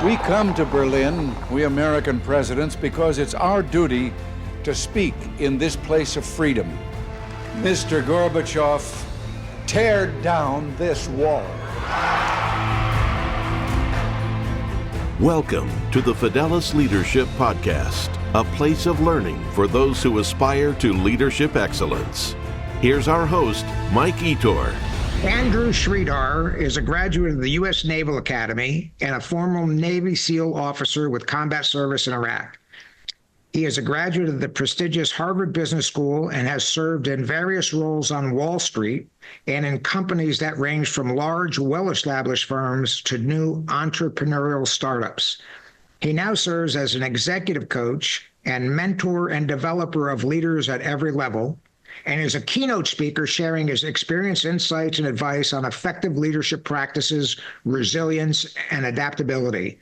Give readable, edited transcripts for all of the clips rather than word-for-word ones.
We come to Berlin, we American presidents, because it's our duty to speak in this place of freedom. Mr. Gorbachev, tear down this wall. Welcome to the Fidelis Leadership Podcast, a place of learning for those who aspire to leadership excellence. Here's our host, Mike Etor. Andrew Sridhar is a graduate of the US Naval Academy and a former Navy SEAL officer with combat service in Iraq. He is a graduate of the prestigious Harvard Business School and has served in various roles on Wall Street and in companies that range from large, well-established firms to new entrepreneurial startups. He now serves as an executive coach and mentor and developer of leaders at every level, and is a keynote speaker sharing his experience, insights, and advice on effective leadership practices, resilience, and adaptability.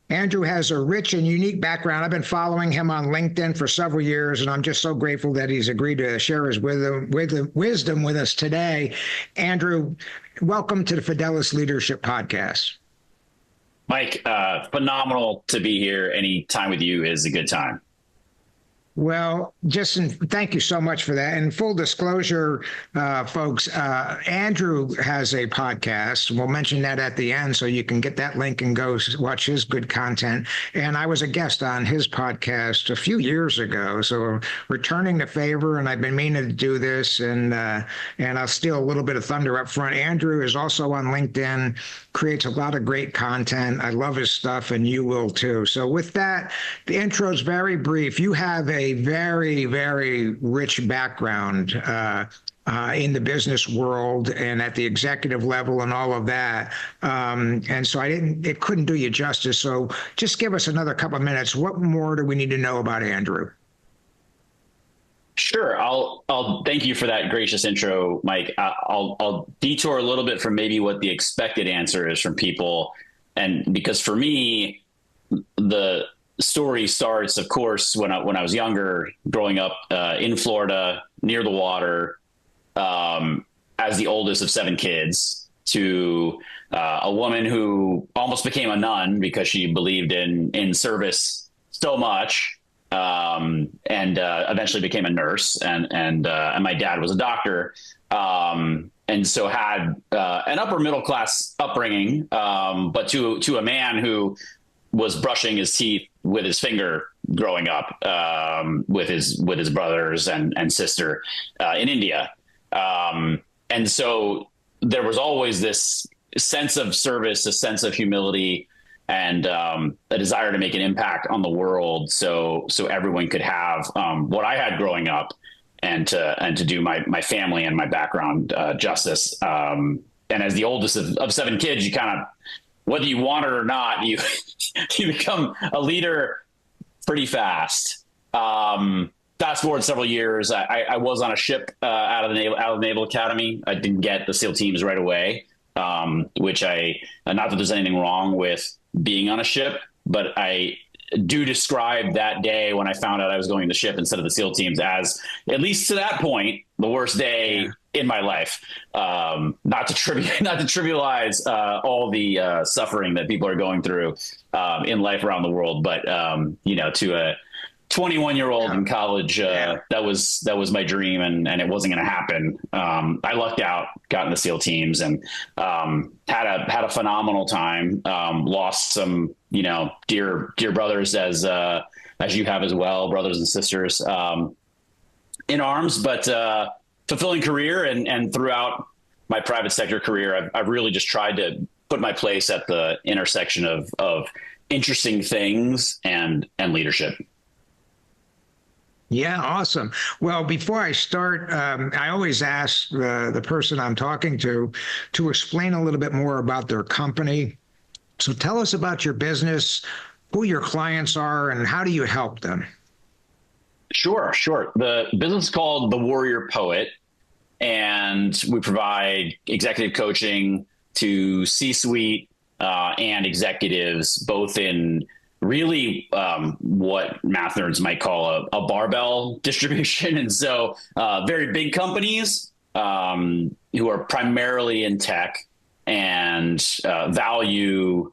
Andrew has a rich and unique background. I've been following him on LinkedIn for several years, and I'm just so grateful that he's agreed to share his wisdom with us today. Andrew, welcome to the Fidelis Leadership Podcast. Mike, phenomenal to be here. Any time with you is a good time. Well, Justin, thank you so much for that. And full disclosure, folks, Andrew has a podcast. We'll mention that at the end so you can get that link and go watch his good content. And I was a guest on his podcast a few years ago. So returning the favor, and I've been meaning to do this, and I'll steal a little bit of thunder up front. Andrew is also on LinkedIn, creates a lot of great content. I love his stuff, and you will too. So with that, the intro is very brief. You have a very, very rich background in the business world and at the executive level and all of that. And so it couldn't do you justice. So just give us another couple of minutes. What more do we need to know about Andrew? Sure. I'll thank you for that gracious intro, Mike. I'll detour a little bit from maybe what the expected answer is from people. And because for me, the story starts, of course, when I was younger, growing up in Florida, near the water, as the oldest of 7 kids, to a woman who almost became a nun because she believed in service so much, and eventually became a nurse, and my dad was a doctor, and so had an upper middle class upbringing, but to a man who was brushing his teeth with his finger growing up, with his brothers and sister in India. And so there was always this sense of service, a sense of humility, and a desire to make an impact on the world so everyone could have what I had growing up, and to do my family and my background justice. And as the oldest of 7 kids, you kind of, whether you want it or not, you become a leader pretty fast. Fast forward several years, I was on a ship out of the Naval Academy. I didn't get the SEAL teams right away, which not that there's anything wrong with being on a ship, but I do describe that day when I found out I was going to the ship instead of the SEAL teams as, at least to that point, the worst day in my life. Not to trivialize all the suffering that people are going through in life around the world, but to a 21-year-old in college, that was my dream, and it wasn't going to happen. I lucked out, got in the SEAL teams, and had a phenomenal time. Lost some dear brothers, as you have as well, brothers and sisters in arms, but fulfilling career, and throughout my private sector career, I've really just tried to put my place at the intersection of interesting things and leadership. Yeah, awesome. Well, before I start, I always ask the person I'm talking to explain a little bit more about their company. So tell us about your business, who your clients are, and how do you help them? Sure. The business is called The Warrior Poet, and we provide executive coaching to C-suite and executives, both in really what math nerds might call a barbell distribution. And so very big companies who are primarily in tech and value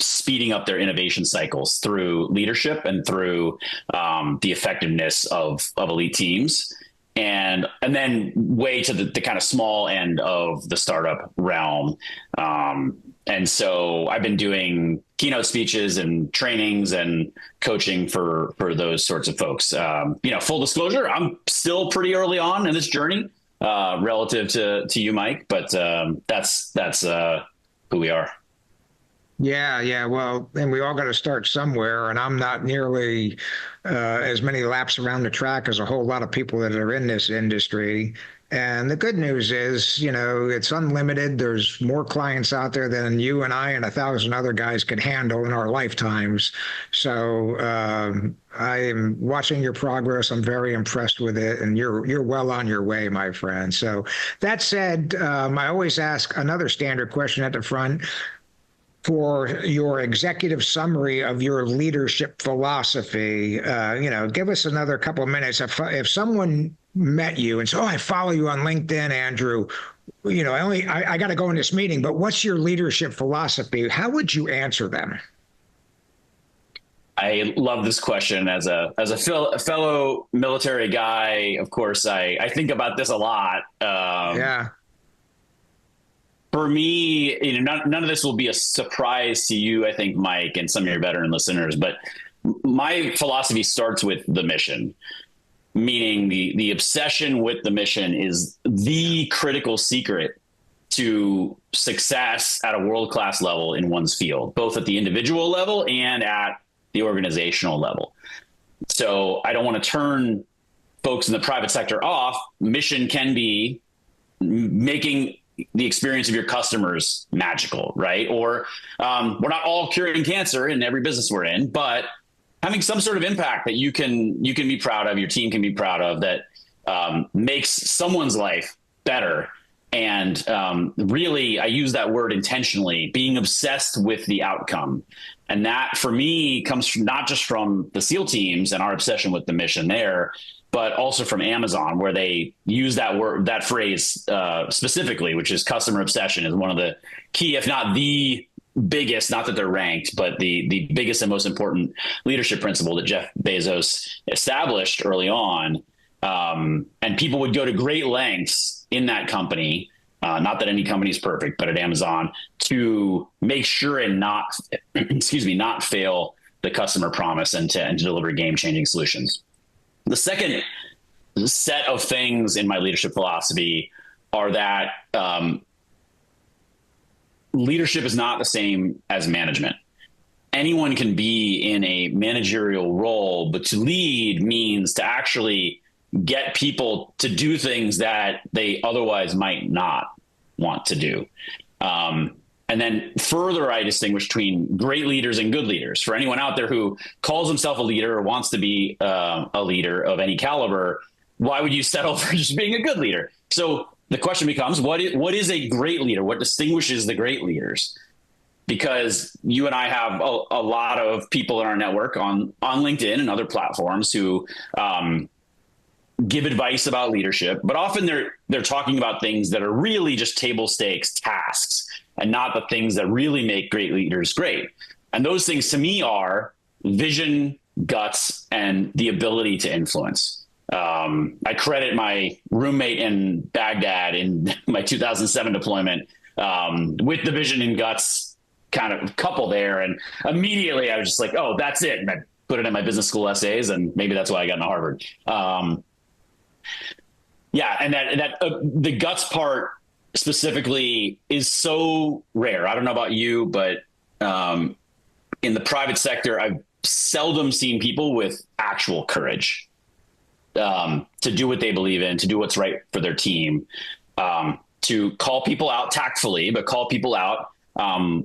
speeding up their innovation cycles through leadership and through the effectiveness of elite teams. And then way to the kind of small end of the startup realm. And so I've been doing keynote speeches and trainings and coaching for those sorts of folks. Full disclosure, I'm still pretty early on in this journey relative to you, Mike, but that's who we are. Yeah. Well, and we all got to start somewhere. And I'm not nearly as many laps around the track as a whole lot of people that are in this industry. And the good news is, it's unlimited. There's more clients out there than you and I and 1,000 other guys could handle in our lifetimes. So I am watching your progress. I'm very impressed with it, and you're well on your way, my friend. So that said, I always ask another standard question at the front for your executive summary of your leadership philosophy. Give us another couple of minutes. If someone met you and said, "Oh, I follow you on LinkedIn, Andrew. I got to go in this meeting, but what's your leadership philosophy?" How would you answer them? I love this question. As a fellow military guy, of course, I think about this a lot. Yeah. For me, none of this will be a surprise to you, I think, Mike, and some of your veteran listeners, but my philosophy starts with the mission, meaning the obsession with the mission is the critical secret to success at a world-class level in one's field, both at the individual level and at the organizational level. So I don't want to turn folks in the private sector off. Mission can be making the experience of your customers magical, right? Or we're not all curing cancer in every business we're in, but having some sort of impact that you can be proud of, your team can be proud of, that makes someone's life better. And really, I use that word intentionally, being obsessed with the outcome. And that, for me, comes from not just from the SEAL teams and our obsession with the mission there, but also from Amazon, where they use that phrase specifically, which is customer obsession, is one of the key, if not the biggest, not that they're ranked, but the biggest and most important leadership principle that Jeff Bezos established early on. And people would go to great lengths in that company, not that any company is perfect, but at Amazon, to make sure and not fail the customer promise and to deliver game-changing solutions. The second set of things in my leadership philosophy are that leadership is not the same as management. Anyone can be in a managerial role, but to lead means to actually get people to do things that they otherwise might not want to do. And then further, I distinguish between great leaders and good leaders. For anyone out there who calls himself a leader or wants to be a leader of any caliber, why would you settle for just being a good leader? So the question becomes, what is a great leader? What distinguishes the great leaders? Because you and I have a lot of people in our network on LinkedIn and other platforms who give advice about leadership, but often they're talking about things that are really just table stakes tasks and not the things that really make great leaders great. And those things to me are vision, guts, and the ability to influence. I credit my roommate in Baghdad in my 2007 deployment with the vision and guts kind of couple there. And immediately I was just like, oh, that's it. And I put it in my business school essays, and maybe that's why I got into Harvard. And that the guts part specifically is so rare. I don't know about you, but in the private sector, I've seldom seen people with actual courage to do what they believe in, to do what's right for their team, to call people out tactfully, but call people out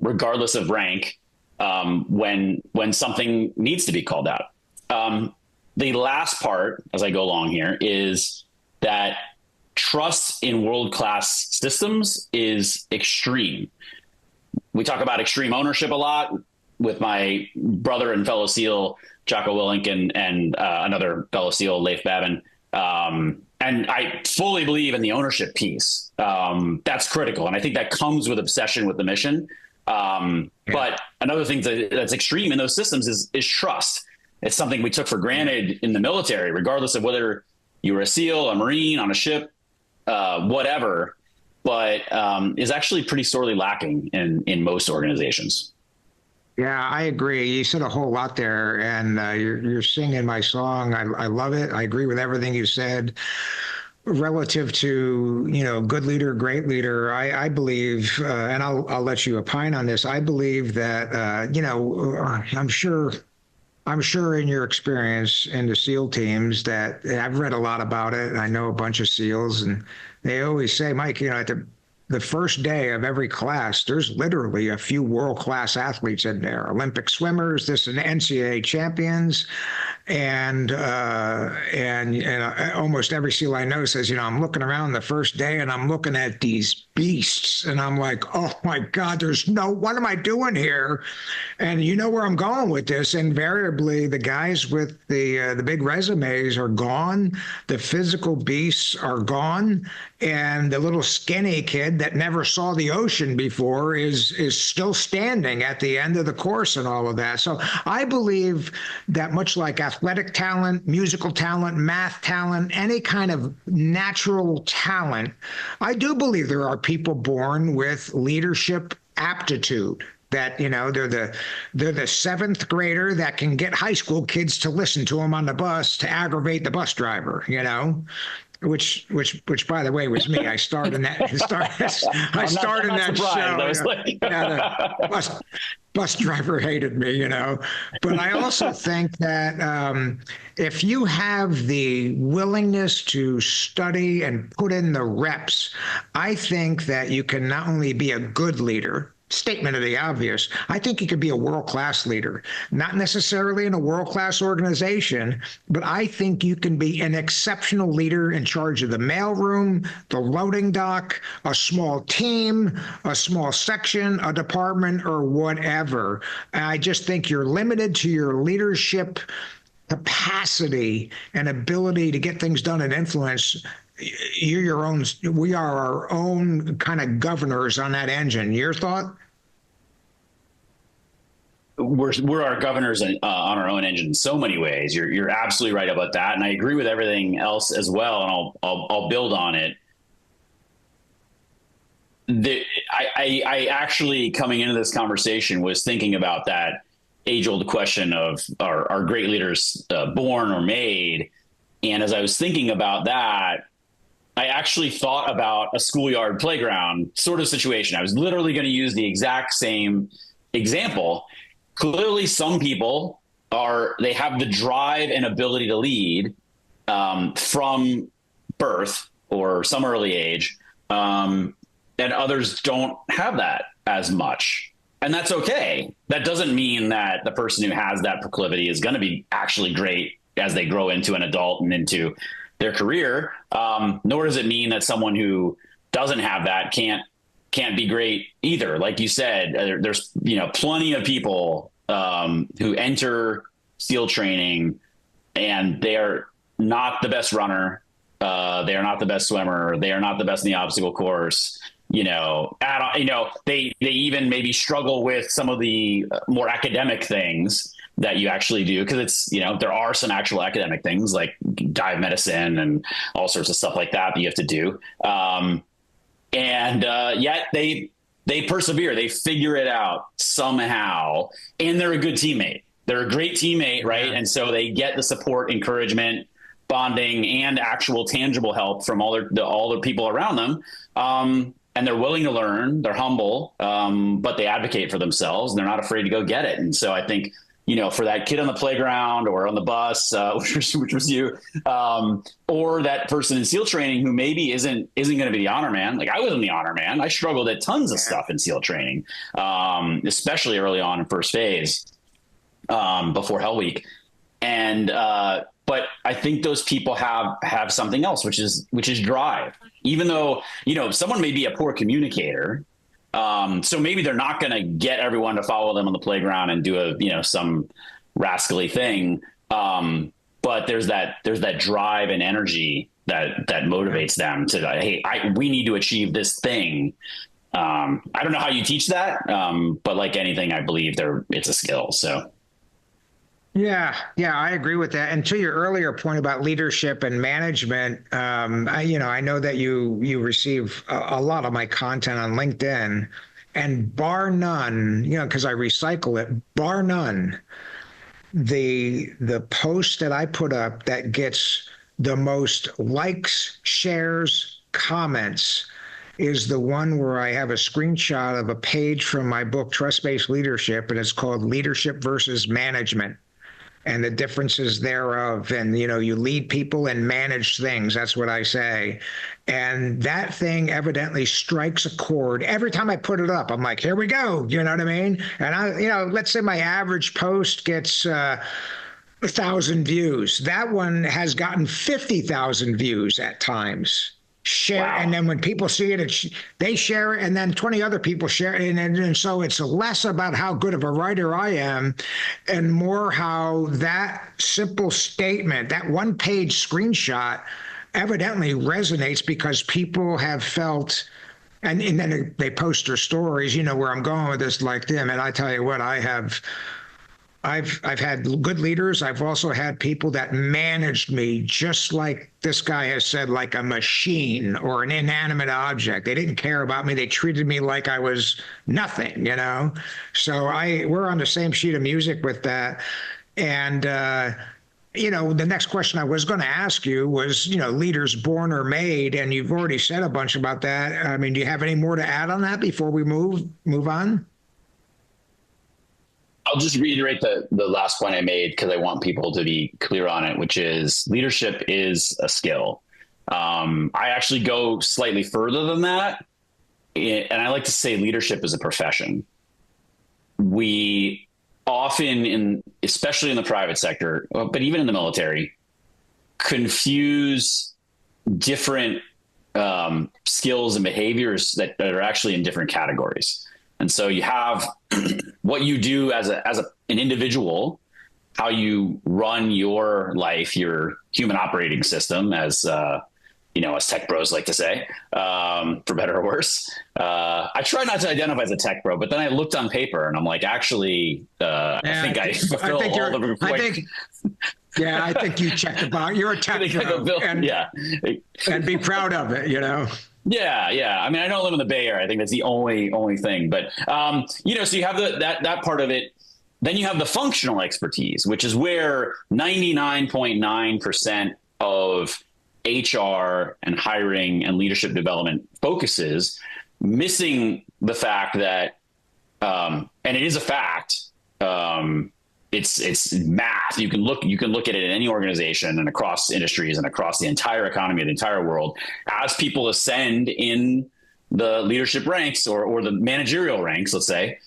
regardless of rank when something needs to be called out. The last part, as I go along here, is that trust in world-class systems is extreme. We talk about extreme ownership a lot with my brother and fellow SEAL, Jocko Willink, and another fellow SEAL, Leif Babin. And I fully believe in the ownership piece. That's critical. And I think that comes with obsession with the mission. But another thing that's extreme in those systems is trust. It's something we took for granted in the military, regardless of whether you were a SEAL, a Marine, on a ship, whatever, but is actually pretty sorely lacking in most organizations. Yeah, I agree. You said a whole lot there, and you're singing my song. I love it. I agree with everything you said relative to, good leader, great leader. I believe, and I'll let you opine on this. I believe that, I'm sure in your experience in the SEAL teams that I've read a lot about it. I know a bunch of SEALs, and they always say, Mike, at the first day of every class, there's literally a few world-class athletes in there, Olympic swimmers, this and NCAA champions. And almost every SEAL I know says, I'm looking around the first day and I'm looking at these beasts and I'm like, oh my God, what am I doing here? And you know where I'm going with this. Invariably, the guys with the big resumes are gone. The physical beasts are gone. And the little skinny kid that never saw the ocean before is still standing at the end of the course and all of that. So I believe that much like athletic talent, musical talent, math talent, any kind of natural talent, I do believe there are people born with leadership aptitude. That they're the seventh grader that can get high school kids to listen to them on the bus to aggravate the bus driver, which by the way was me. I started in that. I started in that show. The bus driver hated me, But I also think that if you have the willingness to study and put in the reps, I think that you can not only be a good leader. Statement of the obvious. I think you could be a world-class leader, not necessarily in a world-class organization, but I think you can be an exceptional leader in charge of the mailroom, the loading dock, a small team, a small section, a department, or whatever. I just think you're limited to your leadership capacity and ability to get things done and influence. We are our own kind of governors on that engine. Your thought? We're our governors on our own engine in so many ways. You're absolutely right about that, and I agree with everything else as well. And I'll build on it. I actually, coming into this conversation, was thinking about that age-old question of are great leaders born or made? And as I was thinking about that, I actually thought about a schoolyard playground sort of situation. I was literally going to use the exact same example. Clearly, some people they have the drive and ability to lead from birth or some early age, and others don't have that as much. And that's okay. That doesn't mean that the person who has that proclivity is going to be actually great as they grow into an adult and into their career. Nor does it mean that someone who doesn't have that can't be great either. Like you said, there's plenty of people who enter SEAL training and they are not the best runner. They are not the best swimmer. They are not the best in the obstacle course. They even maybe struggle with some of the more academic things that you actually do, because it's, there are some actual academic things like dive medicine and all sorts of stuff like that you have to do. Yet they persevere, they figure it out somehow, and they're a good teammate. They're a great teammate, right? Yeah. And so they get the support, encouragement, bonding, and actual tangible help from all the people around them. And they're willing to learn, they're humble, but they advocate for themselves and they're not afraid to go get it. And so I think, for that kid on the playground or on the bus, which was you, or that person in SEAL training who maybe isn't going to be the honor man. Like I wasn't the honor man. I struggled at tons of stuff in SEAL training, especially early on in first phase, before Hell Week. And, but I think those people have something else, which is drive, even though, someone may be a poor communicator. So maybe they're not going to get everyone to follow them on the playground and do some rascally thing. But there's that drive and energy that motivates them to, hey, we need to achieve this thing. I don't know how you teach that, but like anything, I believe it's a skill. So. Yeah, I agree with that. And to your earlier point about leadership and management, I know that you receive a lot of my content on LinkedIn, and bar none, because I recycle it, bar none, the post that I put up that gets the most likes, shares, comments is the one where I have a screenshot of a page from my book, Trust-Based Leadership, and it's called Leadership versus Management and the differences thereof. And, you lead people and manage things. That's what I say. And that thing evidently strikes a chord. Every time I put it up, I'm like, here we go. You know what I mean? And let's say my average post gets 1,000 views. That one has gotten 50,000 views at times. Share. Wow. And then when people see it, they share it, and then 20 other people share it. And so it's less about how good of a writer I am and more how that simple statement, that one-page screenshot evidently resonates because people have felt, and then they post their stories, where I'm going with this, like them. And I tell you what, I've had good leaders. I've also had people that managed me just like this guy has said, like a machine or an inanimate object. They didn't care about me. They treated me like I was nothing, So we're on the same sheet of music with that. And, the next question I was going to ask you was, leaders born or made, and you've already said a bunch about that. I mean, do you have any more to add on that before we move on? I'll just reiterate the last point I made because I want people to be clear on it, which is leadership is a skill. I actually go slightly further than that. And I like to say leadership is a profession. We often, especially in the private sector, but even in the military, confuse different skills and behaviors that are actually in different categories. And so you have what you do as an individual, how you run your life, your human operating system, as as tech bros like to say, for better or worse. I try not to identify as a tech bro, but then I looked on paper and I'm like, actually, I think I fulfill all the requirements. I think you check the box. You're a tech bro, and be proud of it, Yeah. I mean, I don't live in the Bay Area. I think that's the only thing. But so you have that part of it. Then you have the functional expertise, which is where 99.9% of HR and hiring and leadership development focuses, missing the fact that, and it is a fact. It's math. You can look at it in any organization and across industries and across the entire economy of the entire world. As people ascend in the leadership ranks or the managerial ranks, let's say,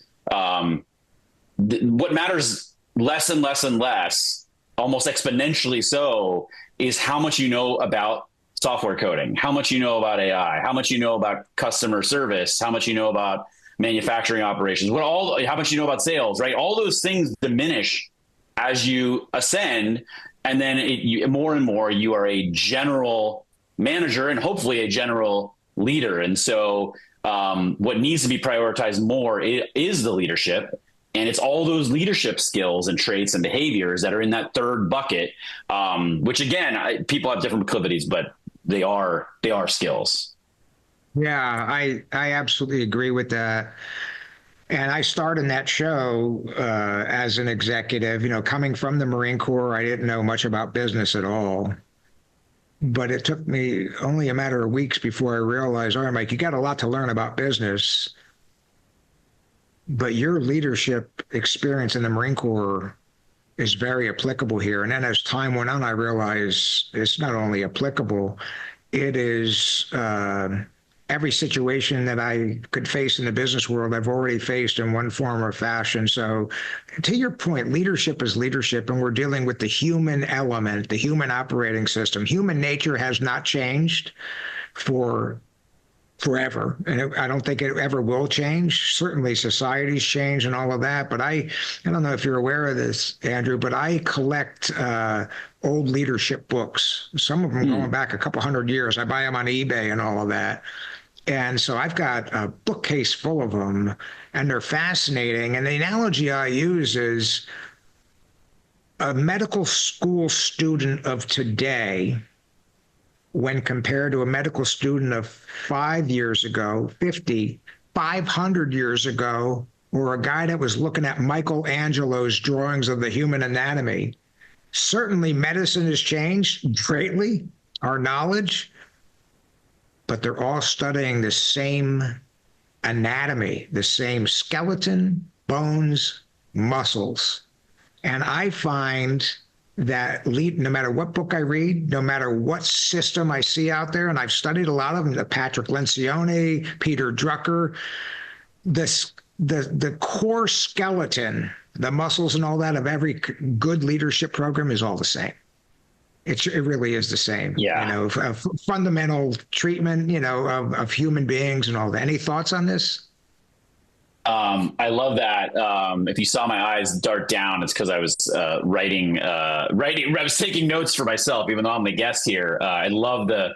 what matters less and less and less, almost exponentially so, is how much you know about software coding, how much you know about AI, how much you know about customer service, how much you know about manufacturing operations, how much you know about sales, right? All those things diminish as you ascend. And then more and more, you are a general manager and hopefully a general leader. And so what needs to be prioritized more is the leadership. And it's all those leadership skills and traits and behaviors that are in that third bucket, which again, people have different proclivities, but they are skills. Yeah, I absolutely agree with that. And I started in that show as an executive, coming from the Marine Corps. I didn't know much about business at all. But it took me only a matter of weeks before I realized, all right, Mike, you got a lot to learn about business. But your leadership experience in the Marine Corps is very applicable here. And then as time went on, I realized it's not only applicable, it is every situation that I could face in the business world, I've already faced in one form or fashion. So to your point, leadership is leadership, and we're dealing with the human element, the human operating system. Human nature has not changed for forever. And I don't think it ever will change. Certainly societies change and all of that. But I don't know if you're aware of this, Andrew, but I collect old leadership books, some of them going back a couple hundred years. I buy them on eBay and all of that. And so I've got a bookcase full of them, and they're fascinating. And the analogy I use is a medical school student of today, when compared to a medical student of 5 years ago, 50, 500 years ago, or a guy that was looking at Michelangelo's drawings of the human anatomy. Certainly medicine has changed greatly, our knowledge, but they're all studying the same anatomy, the same skeleton, bones, muscles. And I find that no matter what book I read, no matter what system I see out there, and I've studied a lot of them, Patrick Lencioni, Peter Drucker, the core skeleton, the muscles and all that of every good leadership program is all the same. It really is the same. Yeah. Fundamental treatment, of human beings and all that. Any thoughts on this? I love that. If you saw my eyes dart down, it's because I was writing. I was taking notes for myself, even though I'm the guest here. I love the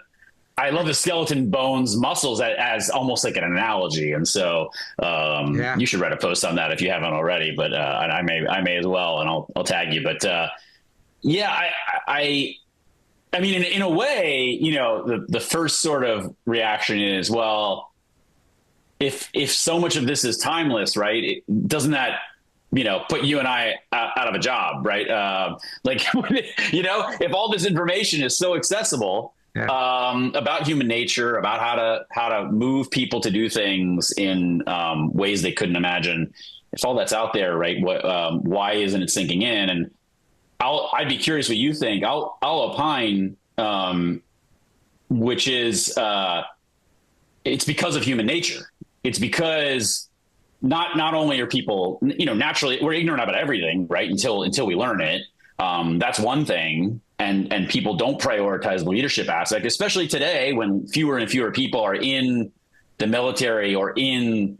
skeleton, bones, muscles as almost like an analogy. And so you should write a post on that if you haven't already. But I may as well, and I'll tag you. But I mean, in a way, the first sort of reaction is, well, if so much of this is timeless, right? Doesn't that, put you and I out of a job, right? If all this information is so accessible about human nature, about how to move people to do things in ways they couldn't imagine, if all that's out there, right? Why isn't it sinking in? And I'd be curious what you think. I'll opine, which is it's because of human nature. It's because not only are people, naturally we're ignorant about everything, right? Until we learn it. That's one thing. And people don't prioritize the leadership aspect, especially today when fewer and fewer people are in the military or I'm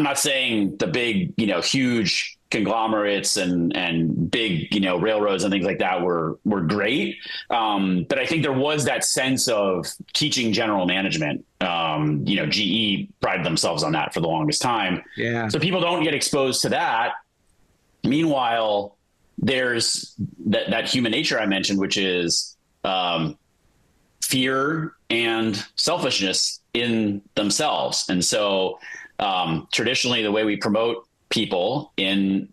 not saying the big, huge conglomerates and big, railroads and things like that were great. But I think there was that sense of teaching general management. GE prided themselves on that for the longest time. Yeah. So people don't get exposed to that. Meanwhile, there's that human nature I mentioned, which is fear and selfishness in themselves. And so traditionally, the way we promote people in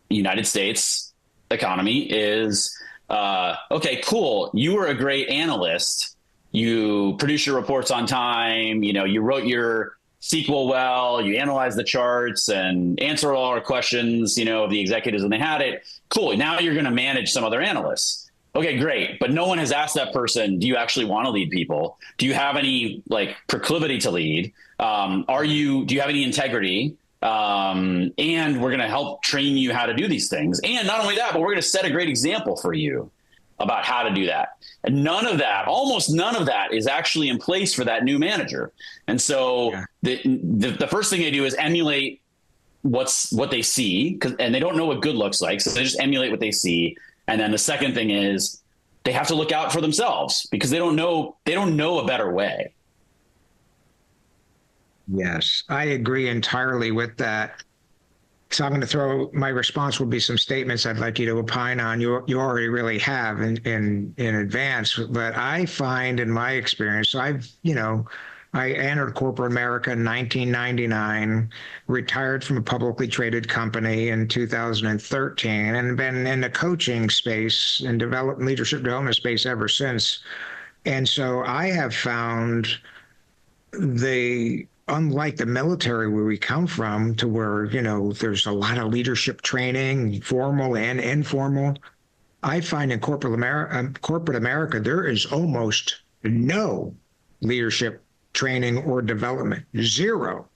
the United States economy is, okay, cool. You were a great analyst. You produce your reports on time. You wrote your SQL well, you analyzed the charts and answered all our questions, of the executives when they had it. Cool. Now you're going to manage some other analysts. Okay, great. But no one has asked that person, do you actually want to lead people? Do you have any proclivity to lead? Do you have any integrity? And we're going to help train you how to do these things. And not only that, but we're going to set a great example for you about how to do that. And almost none of that is actually in place for that new manager. And so the first thing they do is emulate what they see, and they don't know what good looks like. So they just emulate what they see. And then the second thing is they have to look out for themselves because they don't know a better way. Yes, I agree entirely with that. So I'm going to my response will be some statements I'd like you to opine on. You already really have in advance, but I find in my experience, so I entered corporate America in 1999, retired from a publicly traded company in 2013, and been in the coaching space and leadership development space ever since. And so I have found unlike the military where we come from, to where, there's a lot of leadership training, formal and informal, I find in corporate America, there is almost no leadership training or development, zero.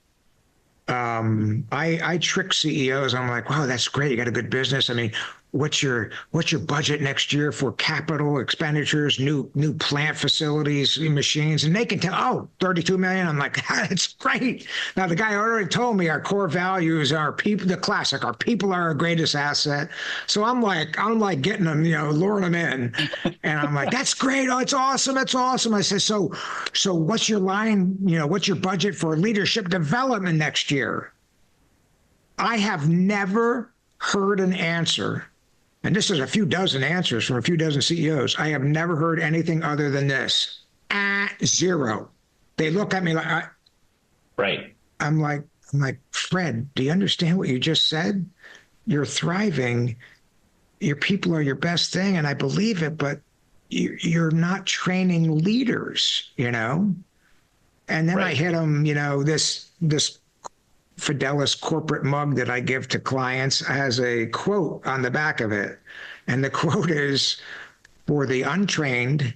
I trick CEOs. I'm like, wow, that's great. You got a good business. I mean, what's your budget next year for capital expenditures, new plant facilities, machines? And they can tell, oh, 32 million. I'm like, that's great. Now the guy already told me our core values are people, the classic, our people are our greatest asset. So I'm like getting them, luring them in. And I'm like, that's great. Oh, it's awesome. It's awesome. I said, so what's your line, what's your budget for leadership development next year? I have never heard an answer, and this is a few dozen answers from a few dozen CEOs. I have never heard anything other than this. Zero. They look at me like, right. I'm like, Fred, do you understand what you just said? You're thriving. Your people are your best thing, and I believe it, but you're not training leaders, And then right. I hit them, this Fidelis corporate mug that I give to clients has a quote on the back of it. And the quote is, for the untrained,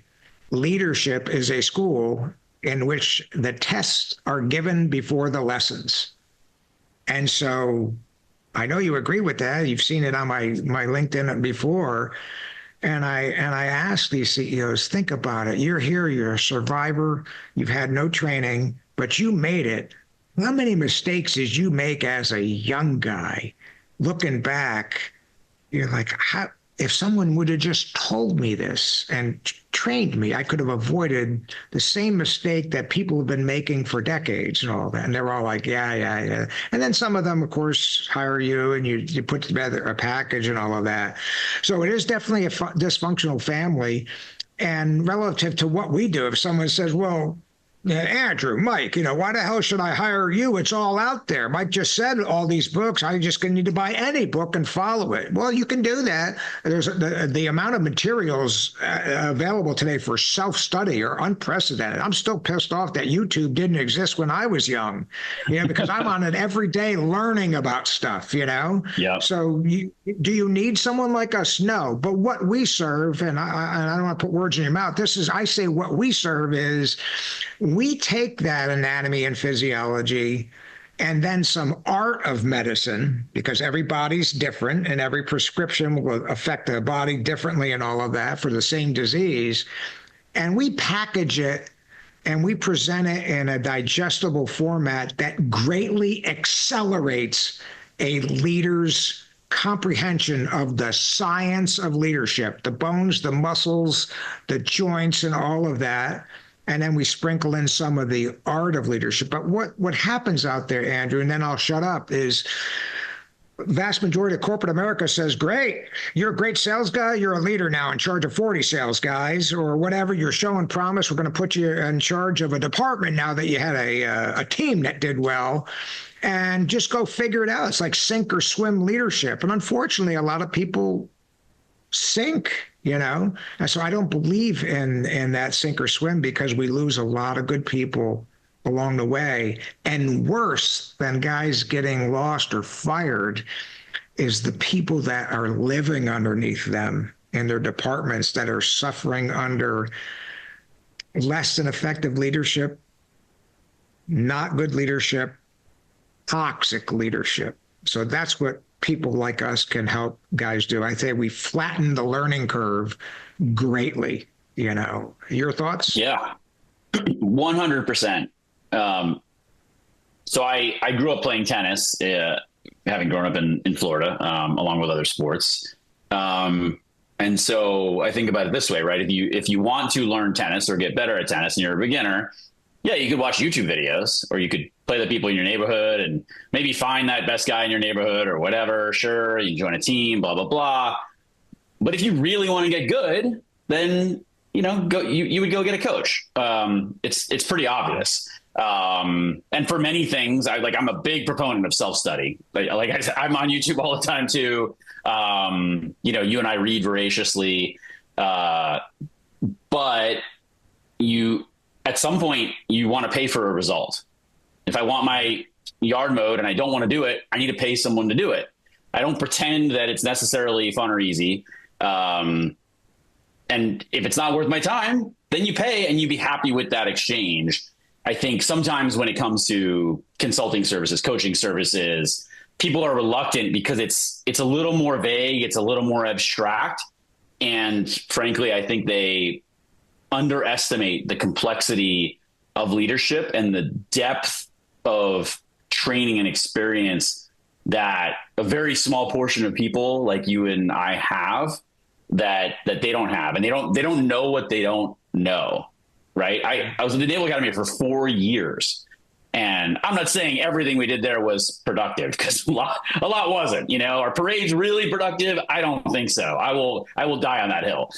leadership is a school in which the tests are given before the lessons. And so I know you agree with that. You've seen it on my LinkedIn before. And I ask these CEOs, think about it. You're here, you're a survivor, you've had no training, but you made it. How many mistakes did you make as a young guy? Looking back, you're like, if someone would have just told me this and trained me, I could have avoided the same mistake that people have been making for decades and all that. And they're all like, yeah. And then some of them, of course, hire you and you put together a package and all of that. So it is definitely a dysfunctional family. And relative to what we do, if someone says, well, Andrew, Mike, why the hell should I hire you? It's all out there. Mike just said all these books. I just need to buy any book and follow it. Well, you can do that. There's the amount of materials available today for self-study are unprecedented. I'm still pissed off that YouTube didn't exist when I was young, because I'm on it every day learning about stuff, Yeah. So do you need someone like us? No. But what we serve, and I don't want to put words in your mouth, I say what we serve is, we take that anatomy and physiology and then some art of medicine, because every body's different and every prescription will affect the body differently and all of that for the same disease. And we package it and we present it in a digestible format that greatly accelerates a leader's comprehension of the science of leadership, the bones, the muscles, the joints, and all of that. And then we sprinkle in some of the art of leadership. But what happens out there, Andrew, and then I'll shut up, is vast majority of corporate America says, great, you're a great sales guy, you're a leader now in charge of 40 sales guys or whatever, you're showing promise, we're going to put you in charge of a department now that you had a team that did well, and just go figure it out. It's like sink or swim leadership. And unfortunately, a lot of people sink, and so I don't believe in that sink or swim, because we lose a lot of good people along the way. And worse than guys getting lost or fired is the people that are living underneath them in their departments that are suffering under less than effective leadership, not good leadership, toxic leadership. So that's what people like us can help guys do. I say we flatten the learning curve greatly. Your thoughts? Yeah, 100%. So I grew up playing tennis, having grown up in Florida, along with other sports. And so I think about it this way, right? If you want to learn tennis or get better at tennis and you're a beginner, yeah, you could watch YouTube videos, or you could play the people in your neighborhood and maybe find that best guy in your neighborhood or whatever. Sure, you can join a team, blah, blah, blah. But if you really want to get good, then, you would go get a coach. It's pretty obvious. And for many things, I'm a big proponent of self-study. Like I said, I'm on YouTube all the time too. You and I read voraciously, but at some point you want to pay for a result. If I want my yard mowed and I don't want to do it, I need to pay someone to do it. I don't pretend that it's necessarily fun or easy. And if it's not worth my time, then you pay and you be happy with that exchange. I think sometimes when it comes to consulting services, coaching services, people are reluctant because it's a little more vague, it's a little more abstract, and frankly, I think they underestimate the complexity of leadership and the depth of training and experience that a very small portion of people like you and I have that they don't have, and they don't know what they don't know. Right. I was in the Naval Academy for 4 years, and I'm not saying everything we did there was productive, because a lot wasn't. Our parade's really productive. I don't think so. I will die on that hill.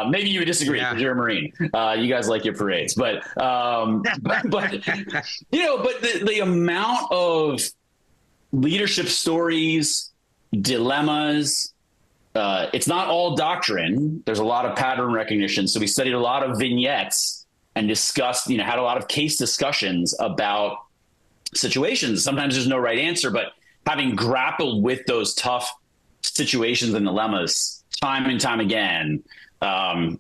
Maybe you would disagree because you're a Marine. You guys like your parades, but the amount of leadership stories, dilemmas. It's not all doctrine. There's a lot of pattern recognition. So we studied a lot of vignettes and discussed, had a lot of case discussions about situations. Sometimes there's no right answer, but having grappled with those tough situations and dilemmas time and time again,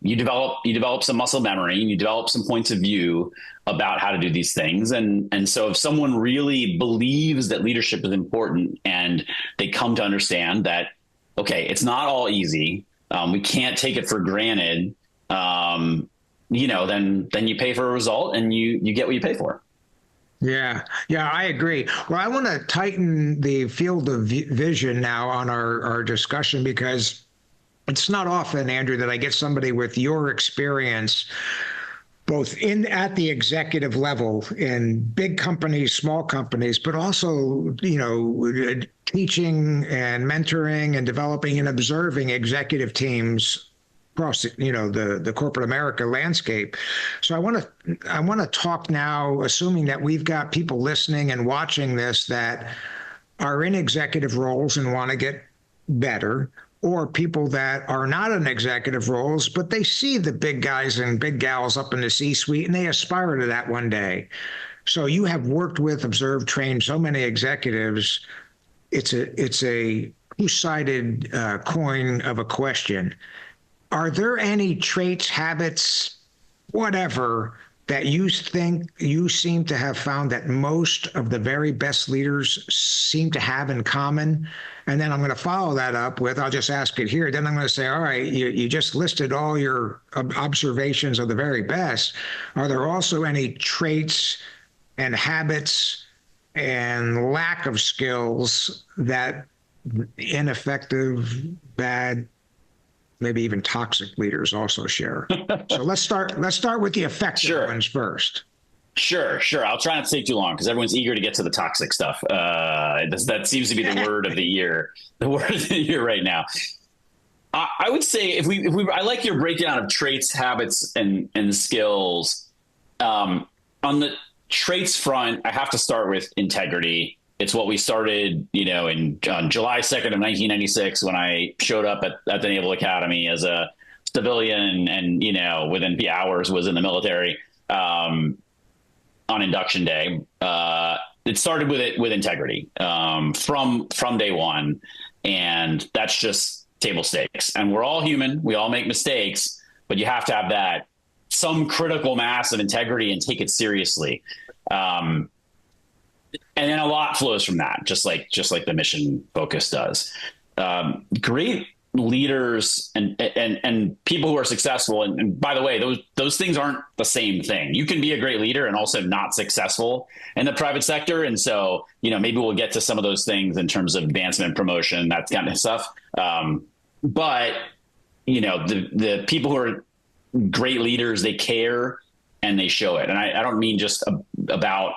you develop some muscle memory, and you develop some points of view about how to do these things. And so if someone really believes that leadership is important, and they come to understand that, okay, it's not all easy, we can't take it for granted, then you pay for a result, and you get what you pay for. Yeah, I agree. Well, I want to tighten the field of vision now on our discussion, because it's not often, Andrew, that I get somebody with your experience, both at the executive level in big companies, small companies, but also, teaching and mentoring and developing and observing executive teams across, the corporate America landscape. So I want to talk now, assuming that we've got people listening and watching this that are in executive roles and want to get better, or people that are not in executive roles, but they see the big guys and big gals up in the C-suite, and they aspire to that one day. So you have worked with, observed, trained so many executives. It's a two-sided coin of a question. Are there any traits, habits, whatever, that you think you seem to have found that most of the very best leaders seem to have in common? And then I'm going to follow that up with, I'll just ask it here. Then I'm going to say, all right, you just listed all your observations of the very best. Are there also any traits and habits and lack of skills that ineffective, bad, maybe even toxic leaders also share? So let's start with the effective ones first. Sure. I'll try not to take too long, because everyone's eager to get to the toxic stuff. That seems to be the word of the year. The word of the year right now. I would say I like your breakdown of traits, habits, and skills. On the traits front, I have to start with integrity. It's what we started, on July 2nd of 1996, when I showed up at the Naval Academy as a civilian, and, within hours was in the military on induction day. It started with integrity from day one, and that's just table stakes. And we're all human; we all make mistakes, but you have to have that some critical mass of integrity and take it seriously. And then a lot flows from that, just like the mission focus does. Great leaders and people who are successful. And by the way, those things aren't the same thing. You can be a great leader and also not successful in the private sector. And so, maybe we'll get to some of those things in terms of advancement, promotion, that kind of stuff. But the people who are great leaders, they care and they show it. And I don't mean just about,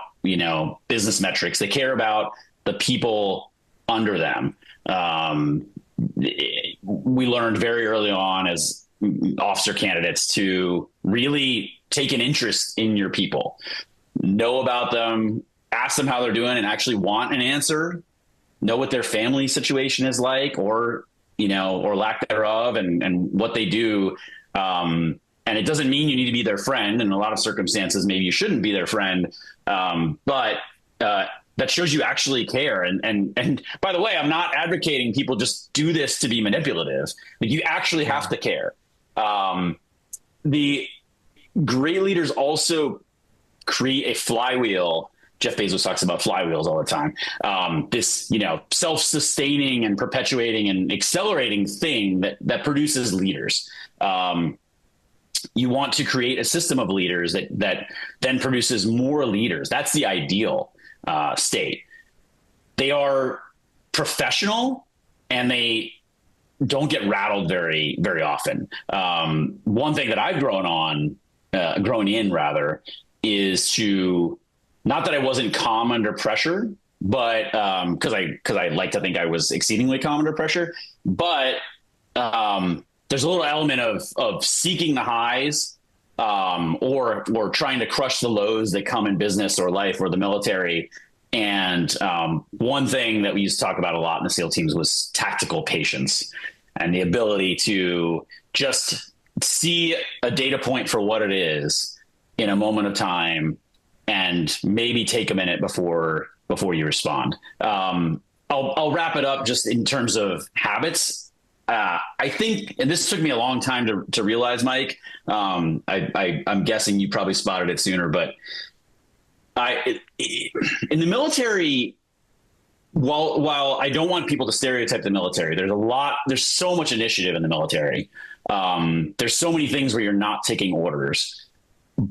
business metrics. They care about the people under them. We learned very early on as officer candidates to really take an interest in your people, know about them, ask them how they're doing, and actually want an answer, know what their family situation is like, or lack thereof, and what they do. And it doesn't mean you need to be their friend. In a lot of circumstances, maybe you shouldn't be their friend. But that shows you actually care. And by the way, I'm not advocating people just do this to be manipulative. Like, you actually have to care. The great leaders also create a flywheel Jeff Bezos talks about flywheels all the time. This, self-sustaining and perpetuating and accelerating thing that produces leaders. You want to create a system of leaders that then produces more leaders. That's the ideal state. They are professional and they don't get rattled very, very often. One thing that I've grown in is to, not that I wasn't calm under pressure, but because I like to think I was exceedingly calm under pressure, but there's a little element of seeking the highs or trying to crush the lows that come in business or life or the military. And one thing that we used to talk about a lot in the SEAL teams was tactical patience and the ability to just see a data point for what it is in a moment of time and maybe take a minute before you respond. I'll wrap it up just in terms of habits. I think, and this took me a long time to realize, Mike, I'm guessing you probably spotted it sooner, but in the military, while I don't want people to stereotype the military, there's so much initiative in the military. There's so many things where you're not taking orders,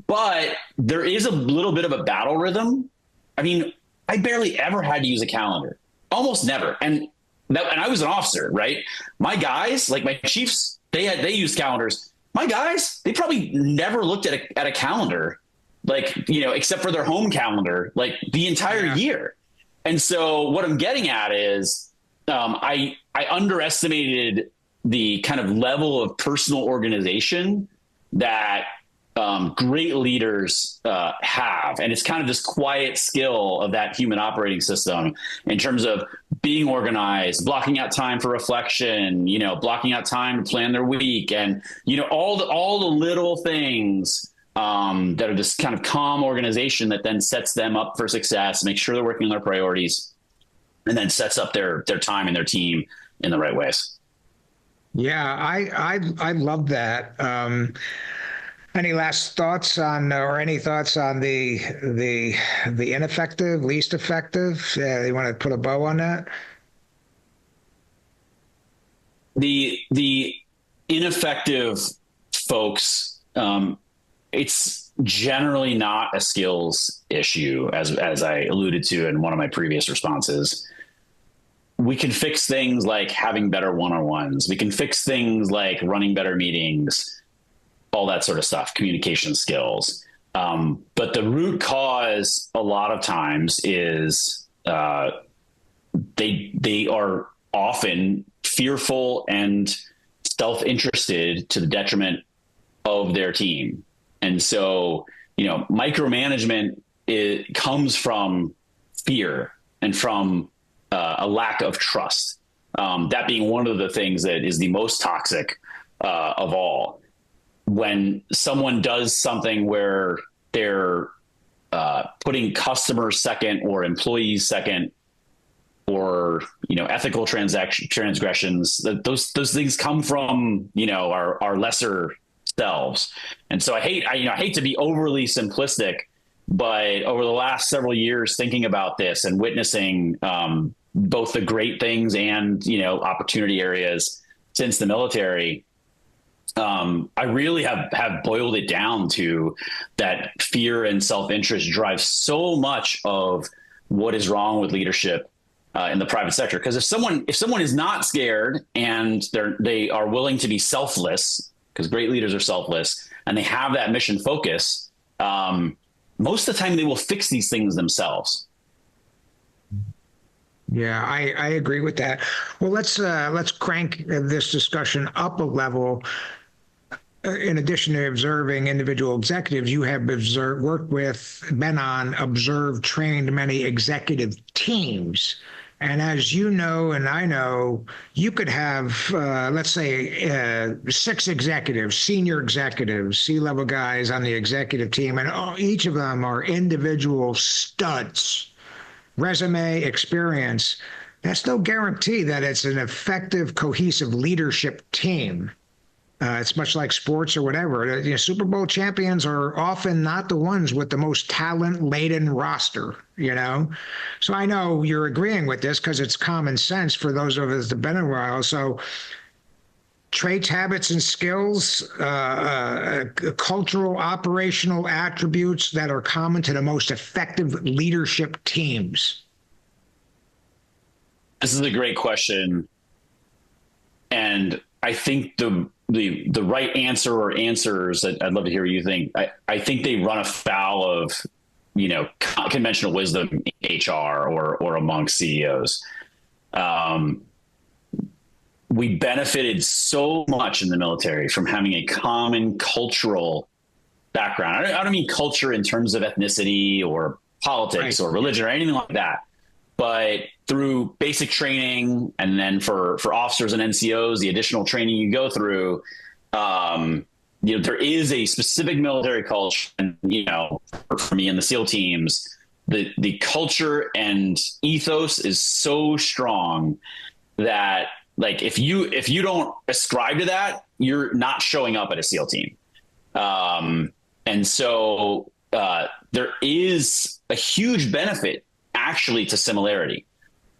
but there is a little bit of a battle rhythm. I mean, I barely ever had to use a calendar, almost never. And I was an officer, right? My guys, like my chiefs, they used calendars. My guys, they probably never looked at a calendar, except for their home calendar, like the entire year. And so what I'm getting at is I underestimated the kind of level of personal organization that great leaders have. And it's kind of this quiet skill of that human operating system in terms of being organized, blocking out time for reflection, blocking out time to plan their week, and, all the little things that are this kind of calm organization that then sets them up for success, make sure they're working on their priorities, and then sets up their time and their team in the right ways. Yeah, I love that. Any last thoughts on, or any thoughts on the ineffective, least effective? You want to put a bow on that? The ineffective folks, it's generally not a skills issue, as I alluded to in one of my previous responses. We can fix things like having better one-on-ones. We can fix things like running better meetings, all that sort of stuff, communication skills. But the root cause a lot of times is they are often fearful and self-interested to the detriment of their team. And so, micromanagement, it comes from fear and from a lack of trust. That being one of the things that is the most toxic of all. When someone does something where they're putting customers second or employees second, or ethical transgressions, those things come from our lesser selves. And so I hate to be overly simplistic, but over the last several years thinking about this and witnessing both the great things and opportunity areas since the military, I really have boiled it down to that fear and self-interest drives so much of what is wrong with leadership in the private sector. Because if someone is not scared and they are willing to be selfless, because great leaders are selfless, and they have that mission focus, most of the time they will fix these things themselves. Yeah, I agree with that. Well, let's crank this discussion up a level. In addition to observing individual executives, you have been on, observed, trained many executive teams. And as you know, and I know, you could have, let's say, 6 executives, senior executives, C-level guys on the executive team, and each of them are individual studs, resume, experience. That's no guarantee that it's an effective, cohesive leadership team. It's much like sports or whatever. Super Bowl champions are often not the ones with the most talent-laden roster, So I know you're agreeing with this because it's common sense for those of us that have been in a while. So traits, habits, and skills, cultural, operational attributes that are common to the most effective leadership teams. This is a great question. And I think the right answer or answers, I'd love to hear what you think. I think they run afoul of, conventional wisdom in HR or among CEOs. We benefited so much in the military from having a common cultural background. I don't mean culture in terms of ethnicity or politics or religion or anything like that, but through basic training, and then for officers and NCOs, the additional training you go through, there is a specific military culture. And, for me and the SEAL teams, the culture and ethos is so strong that, like, if you don't ascribe to that, you're not showing up at a SEAL team. And so there is a huge benefit actually to similarity.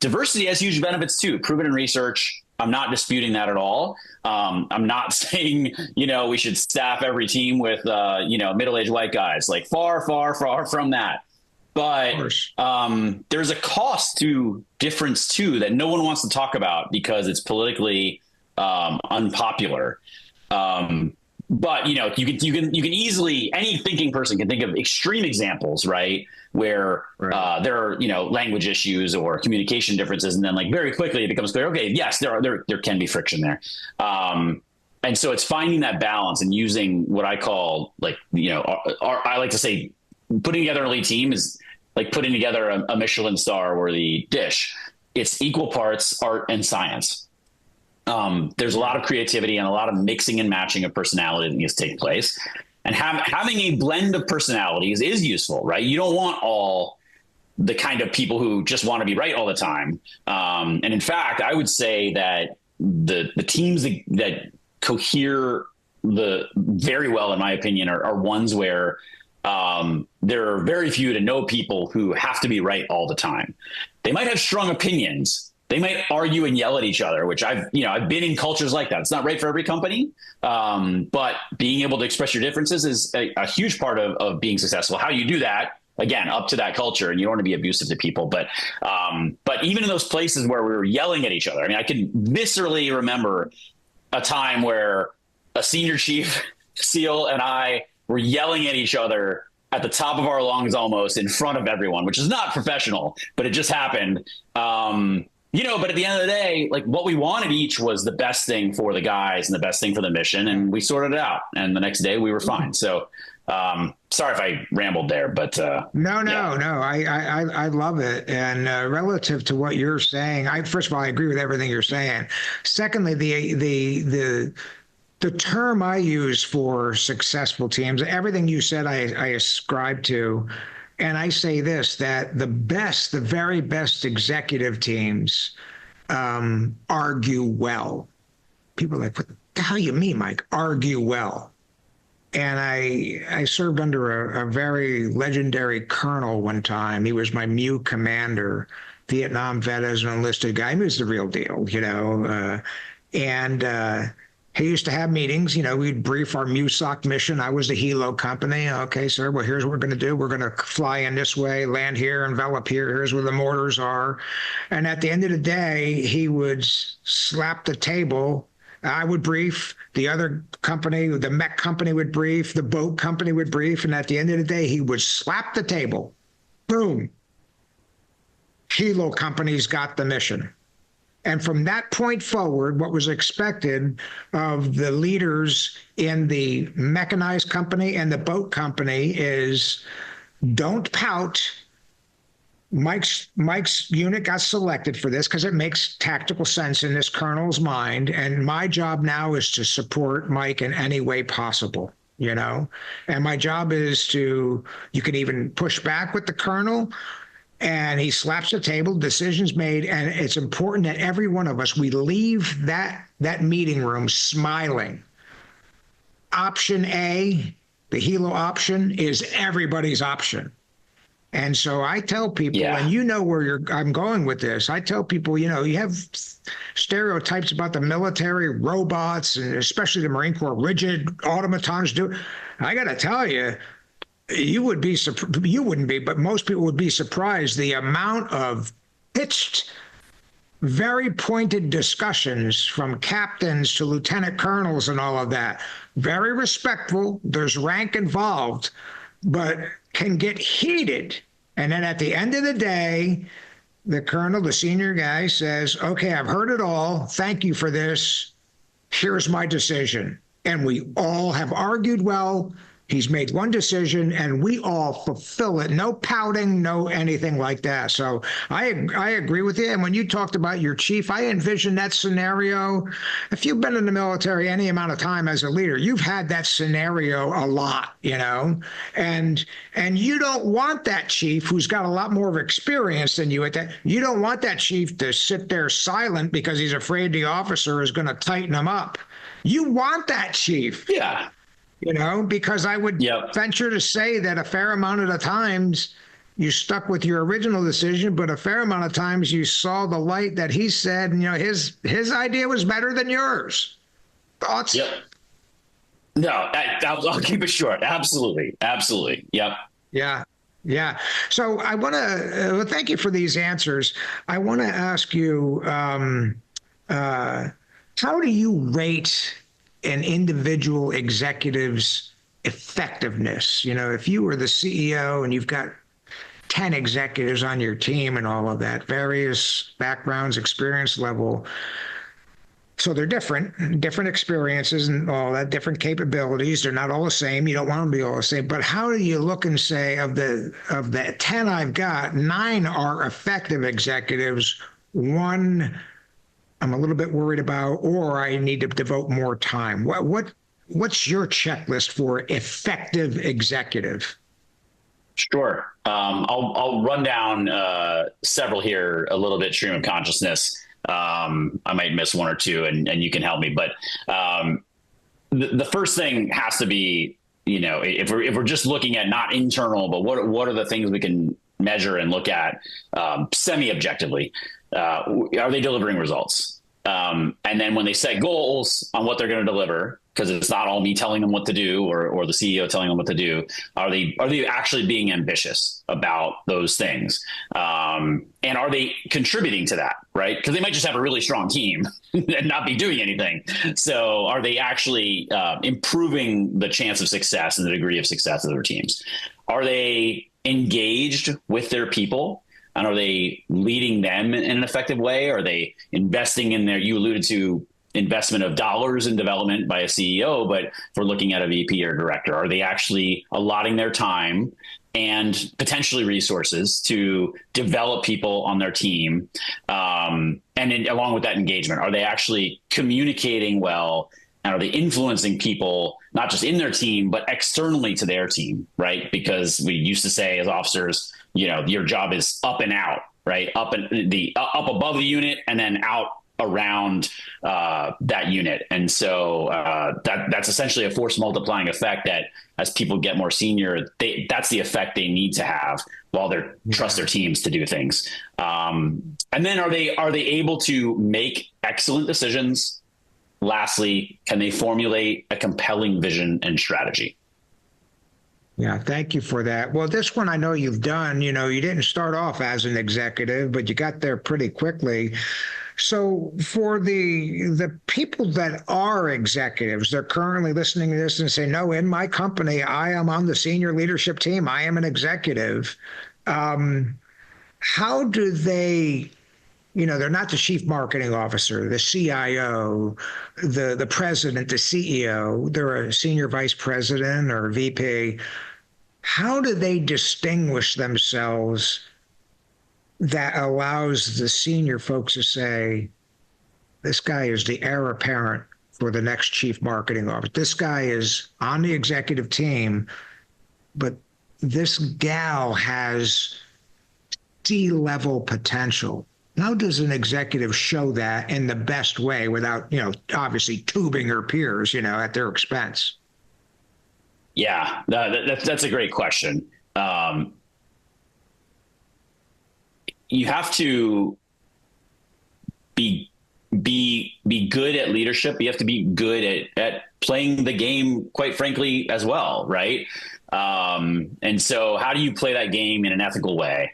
Diversity has huge benefits too, proven in research. I'm not disputing that at all. I'm not saying, we should staff every team with, middle-aged white guys, like far, far, far from that. But there's a cost to difference too that no one wants to talk about because it's politically unpopular. But you can easily, any thinking person can think of extreme examples, right, where there are language issues or communication differences, and then like very quickly it becomes clear, okay, yes, there can be friction there. And so it's finding that balance and using what I call, like, I like to say, putting together an elite team is like putting together a Michelin star worthy dish. It's equal parts art and science. There's a lot of creativity and a lot of mixing and matching of personality that needs to take place. And having a blend of personalities is useful, right? You don't want all the kind of people who just want to be right all the time. And in fact, I would say that the teams that cohere very well, in my opinion, are ones where there are very few to no people who have to be right all the time. They might have strong opinions. They might argue and yell at each other, which I've been in cultures like that. It's not right for every company, but being able to express your differences is a huge part of being successful. How you do that, again, up to that culture, and you don't want to be abusive to people. But even in those places where we were yelling at each other, I mean, I can viscerally remember a time where a senior chief SEAL and I were yelling at each other at the top of our lungs, almost in front of everyone, which is not professional, but it just happened. But at the end of the day, like, what we wanted each was the best thing for the guys and the best thing for the mission. And we sorted it out. And the next day we were fine. So sorry if I rambled there, but No. I love it. And relative to what you're saying, first of all, I agree with everything you're saying. Secondly, the term I use for successful teams, everything you said, I ascribe to. And I say this, that the very best executive teams argue well. People are like, what the hell you mean, Mike? Argue well. And I served under a very legendary colonel one time. He was my MEU commander, Vietnam vet, as an enlisted guy. He was the real deal, he used to have meetings, we'd brief our MUSOC mission. I was the helo company. Okay, sir, well, here's what we're going to do. We're going to fly in this way, land here, envelop here. Here's where the mortars are. And at the end of the day, he would slap the table. I would brief, the other company, the mech company would brief, the boat company would brief. And at the end of the day, he would slap the table. Boom. Helo company's got the mission. And from that point forward, what was expected of the leaders in the mechanized company and the boat company is, don't pout. Mike's unit got selected for this because it makes tactical sense in this colonel's mind. And my job now is to support Mike in any way possible, And my job is you can even push back with the colonel. And he slaps the table, decisions made, and it's important that every one of us, we leave that meeting room smiling option A, the helo option, is everybody's option. And so I tell people, and you know where I'm going with this. I tell people, you have stereotypes about the military, robots, and especially the Marine Corps, rigid automatons. I got to tell you, you wouldn't be, but most people would be surprised the amount of pitched, very pointed discussions from captains to lieutenant colonels and all of that. Very respectful. There's rank involved, but can get heated. And then at the end of the day, the colonel, the senior guy, says, okay, I've heard it all. Thank you for this. Here's my decision. And we all have argued well. He's made one decision, and we all fulfill it. No pouting, no anything like that. So I agree with you. And when you talked about your chief, I envision that scenario. If you've been in the military any amount of time as a leader, you've had that scenario a lot, and you don't want that chief who's got a lot more of experience than you at that. You don't want that chief to sit there silent because he's afraid the officer is going to tighten him up. You want that chief. Yeah. Because I would venture to say that a fair amount of the times you stuck with your original decision, but a fair amount of times you saw the light that he said, his idea was better than yours. Thoughts? Yep. No, I'll keep it short. Absolutely. Absolutely. Yep. Yeah. Yeah. So I want to thank you for these answers. I want to ask you, how do you rate an individual executive's effectiveness? If you were the CEO and you've got 10 executives on your team and all of that, various backgrounds, experience level. So they're different experiences and all that, different capabilities. They're not all the same. You don't want them to be all the same. But how do you look and say, of the 10 I've got, 9 are effective executives, 1 I'm a little bit worried about, or I need to devote more time? What's your checklist for effective executive? Sure. I'll run down several here, a little bit stream of consciousness. I might miss 1 or 2, and you can help me. But the first thing has to be, if we're just looking at not internal, but what are the things we can measure and look at semi-objectively? Are they delivering results? And then when they set goals on what they're going to deliver, because it's not all me telling them what to do or the CEO telling them what to do, are they actually being ambitious about those things? And are they contributing to that, right? Because they might just have a really strong team and not be doing anything. So are they actually improving the chance of success and the degree of success of their teams? Are they engaged with their people? And are they leading them in an effective way? Are they investing in you alluded to investment of dollars in development by a CEO, but if we're looking at a VP or director, are they actually allotting their time and potentially resources to develop people on their team? And along with that engagement, are they actually communicating well? And are they influencing people, not just in their team, but externally to their team, right? Because we used to say as officers, your job is up and out, right? Up above the unit and then out around that unit. And so that's essentially a force multiplying effect that as people get more senior, that's the effect they need to have while they trust their teams to do things. And then are they able to make excellent decisions? Lastly, can they formulate a compelling vision and strategy? Yeah, thank you for that. Well, this one I know you've done. You didn't start off as an executive, but you got there pretty quickly. So for the people that are executives, they're currently listening to this and say, no, in my company, I am on the senior leadership team. I am an executive. How do they, they're not the chief marketing officer, the CIO, the president, the CEO. They're a senior vice president or VP. How do they distinguish themselves that allows the senior folks to say, this guy is the heir apparent for the next chief marketing officer. This guy is on the executive team, but this gal has C-level potential. How does an executive show that in the best way without, obviously tubing her peers, at their expense? Yeah, that's a great question. You have to be good at leadership. You have to be good at playing the game, quite frankly, as well, right? And so, how do you play that game in an ethical way?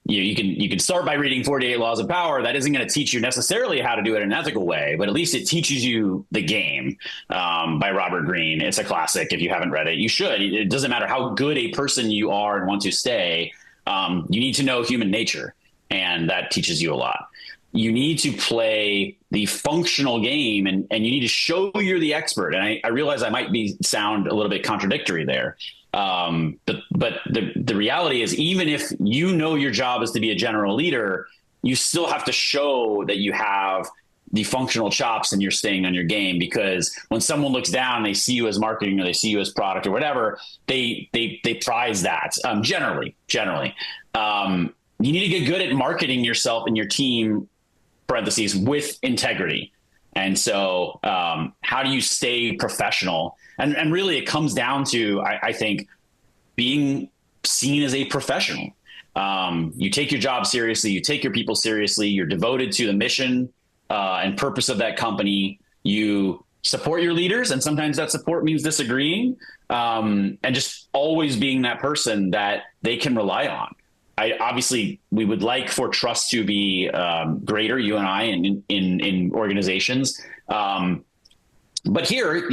You can start by reading 48 Laws of Power. That isn't going to teach you necessarily how to do it in an ethical way, but at least it teaches you the game, by Robert Greene. It's a classic. If you haven't read it, you should. It doesn't matter how good a person you are and want to stay. You need to know human nature, and that teaches you a lot. You need to play the functional game, and you need to show you're the expert. And I realize I might sound a little bit contradictory there. But the reality is, even if you know your job is to be a general leader, you still have to show that you have the functional chops and you're staying on your game, because when someone looks down, they see you as marketing or they see you as product or whatever, they prize that. Generally, you need to get good at marketing yourself and your team, parentheses, with integrity. And so, how do you stay professional? And really, it comes down to, I think, being seen as a professional. You take your job seriously. You take your people seriously. You're devoted to the mission and purpose of that company. You support your leaders, and sometimes that support means disagreeing, and just always being that person that they can rely on. Obviously, we would like for trust to be greater, you and I, in organizations. But here,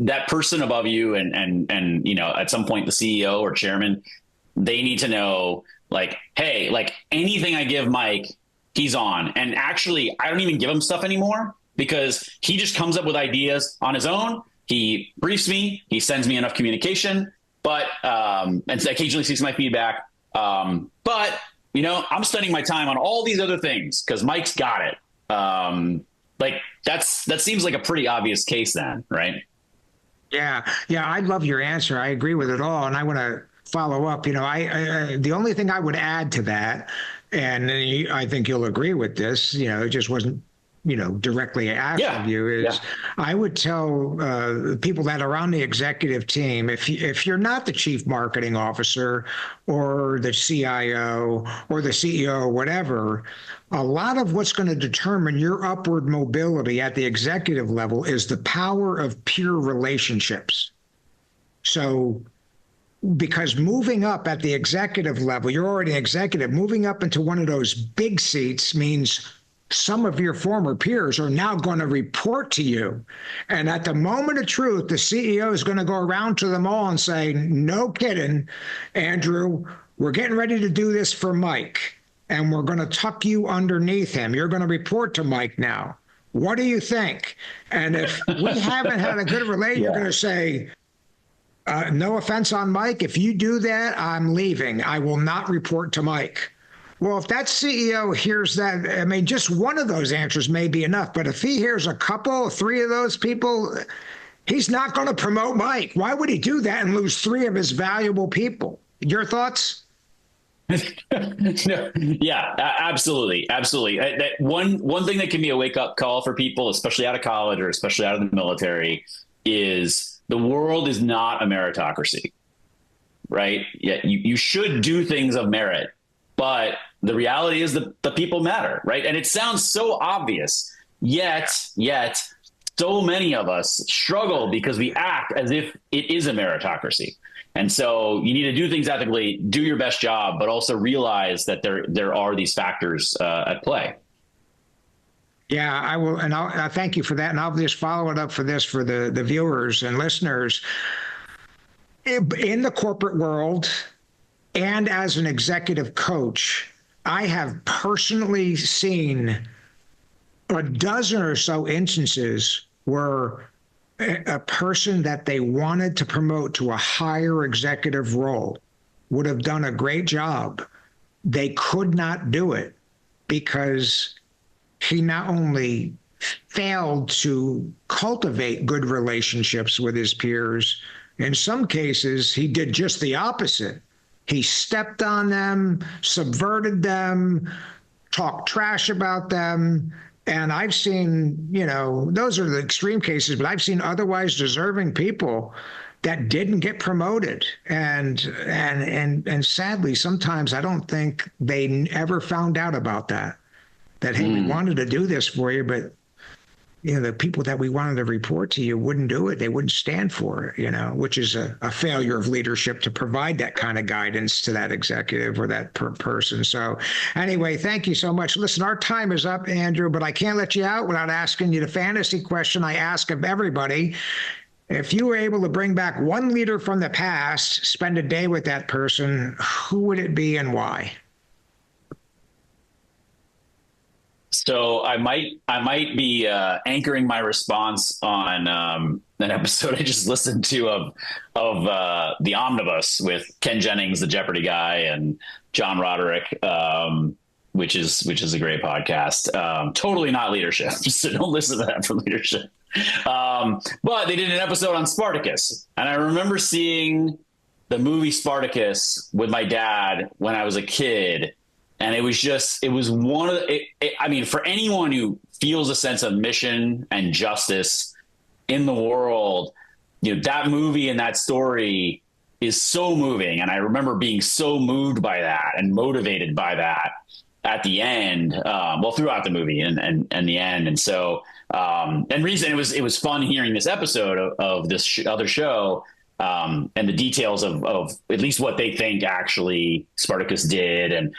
that person above you and at some point the CEO or chairman, they need to know, like, hey, like, anything I give Mike, he's on. And actually, I don't even give him stuff anymore, because he just comes up with ideas on his own. He briefs me, he sends me enough communication, but and occasionally seeks my feedback. But I'm spending my time on all these other things because Mike's got it. That seems like a pretty obvious case then, right? Yeah. I love your answer. I agree with it all. And I want to follow up. The only thing I would add to that, and I think you'll agree with this, it just wasn't, directly asked of you, is I would tell people that are on the executive team, if you're not the chief marketing officer or the CIO or the CEO or whatever, a lot of what's going to determine your upward mobility at the executive level is the power of peer relationships. So, because moving up at the executive level, you're already an executive, moving up into one of those big seats means some of your former peers are now going to report to you. And at the moment of truth, the CEO is going to go around to them all and say, no kidding, Andrew, we're getting ready to do this for Mike, and we're going to tuck you underneath him. You're going to report to Mike now. What do you think? And if we haven't had a good relationship, you're going to say, no offense on Mike, if you do that, I'm leaving. I will not report to Mike. Well, if that CEO hears that, just one of those answers may be enough. But if he hears a couple, three of those people, he's not going to promote Mike. Why would he do that and lose three of his valuable people? Your thoughts? No, yeah, absolutely. That one thing that can be a wake-up call for people, especially out of college or especially out of the military, is the world is not a meritocracy, right? Yeah, you should do things of merit, but the reality is that the people matter, right? And it sounds so obvious, yet so many of us struggle because we act as if it is a meritocracy. And so you need to do things ethically, do your best job, but also realize that there are these factors at play. Yeah, I will. And I thank you for that. And I'll just follow it up for this for the viewers and listeners. In the corporate world and as an executive coach, I have personally seen a dozen or so instances where a person that they wanted to promote to a higher executive role would have done a great job. They could not do it because he not only failed to cultivate good relationships with his peers, in some cases, he did just the opposite. He stepped on them, subverted them, talked trash about them, And I've seen, those are the extreme cases, but I've seen otherwise deserving people that didn't get promoted. And sadly, sometimes I don't think they ever found out about that. That, hey, we wanted to do this for you, but the people that we wanted to report to you wouldn't do it. They wouldn't stand for it, which is a failure of leadership to provide that kind of guidance to that executive or that person. So anyway, thank you so much. Listen, our time is up, Andrew, but I can't let you out without asking you the fantasy question I ask of everybody. If you were able to bring back one leader from the past, spend a day with that person, who would it be and why? So I might be anchoring my response on an episode I just listened to of The Omnibus with Ken Jennings, the Jeopardy guy, and John Roderick, which is a great podcast. Totally not leadership, so don't listen to that for leadership. But they did an episode on Spartacus, and I remember seeing the movie Spartacus with my dad when I was a kid. And it was one of the, for anyone who feels a sense of mission and justice in the world, that movie and that story is so moving. And I remember being so moved by that and motivated by that at the end, throughout the movie and the end. And so, it was fun hearing this episode of this other show, and the details of at least what they think actually Spartacus did. It's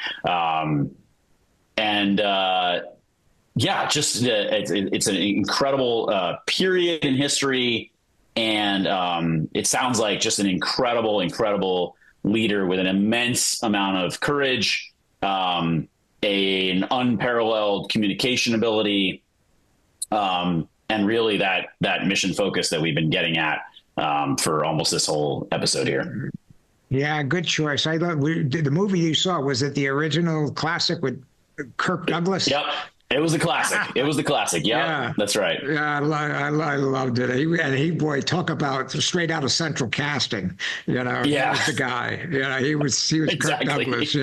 an incredible period in history. And it sounds like just an incredible leader with an immense amount of courage, an unparalleled communication ability, and really that mission focus that we've been getting at for almost this whole episode here. Yeah, good choice. I thought the movie you saw, was it the original classic with Kirk Douglas? Yep. It was the classic. Yeah, that's right. Yeah, I loved it. He boy, talk about straight out of Central Casting. Yeah. He was the guy. He was Exactly. Kirk Douglas.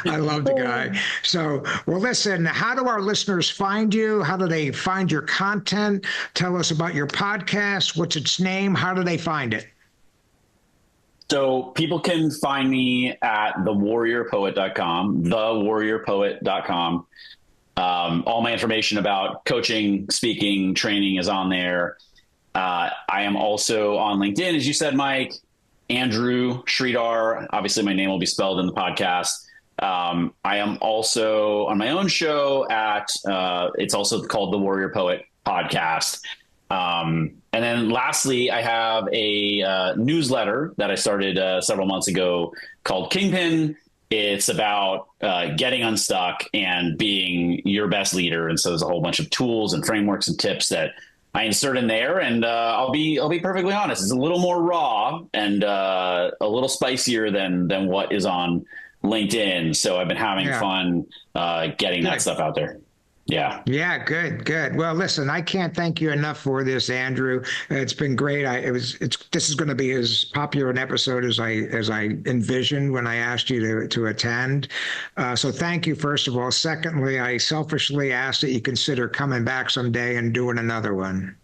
I love the guy. So, well, listen. How do our listeners find you? How do they find your content? Tell us about your podcast. What's its name? How do they find it? So people can find me at thewarriorpoet.com, thewarriorpoet.com. All my information about coaching, speaking, training is on there. I am also on LinkedIn, as you said, Mike. Andrew Sridhar. Obviously, my name will be spelled in the podcast. I am also on my own show it's also called the Warrior Poet Podcast. And then lastly, I have a newsletter that I started several months ago called Kingpin. It's about getting unstuck and being your best leader. And so there's a whole bunch of tools and frameworks and tips that I insert in there. And I'll be perfectly honest. It's a little more raw and a little spicier than what is on LinkedIn. So I've been having fun getting that stuff out there. Yeah. Yeah. Good. Well, listen, I can't thank you enough for this, Andrew. It's been great. This is going to be as popular an episode as I envisioned when I asked you to attend. So thank you, first of all. Secondly, I selfishly ask that you consider coming back someday and doing another one.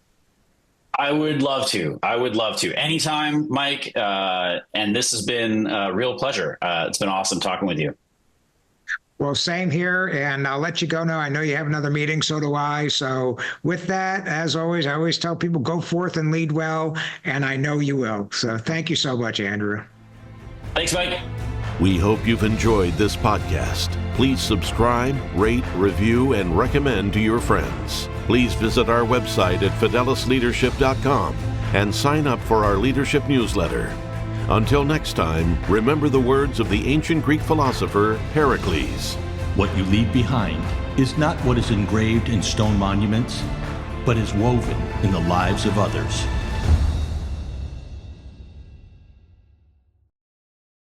I would love to. Anytime, Mike. And this has been a real pleasure. It's been awesome talking with you. Well, same here, and I'll let you go now. I know you have another meeting, so do I. So with that, as always, I always tell people, go forth and lead well, and I know you will. So thank you so much, Andrew. Thanks, Mike. We hope you've enjoyed this podcast. Please subscribe, rate, review, and recommend to your friends. Please visit our website at fidelisleadership.com and sign up for our leadership newsletter. Until next time, remember the words of the ancient Greek philosopher Pericles. What you leave behind is not what is engraved in stone monuments, but is woven in the lives of others.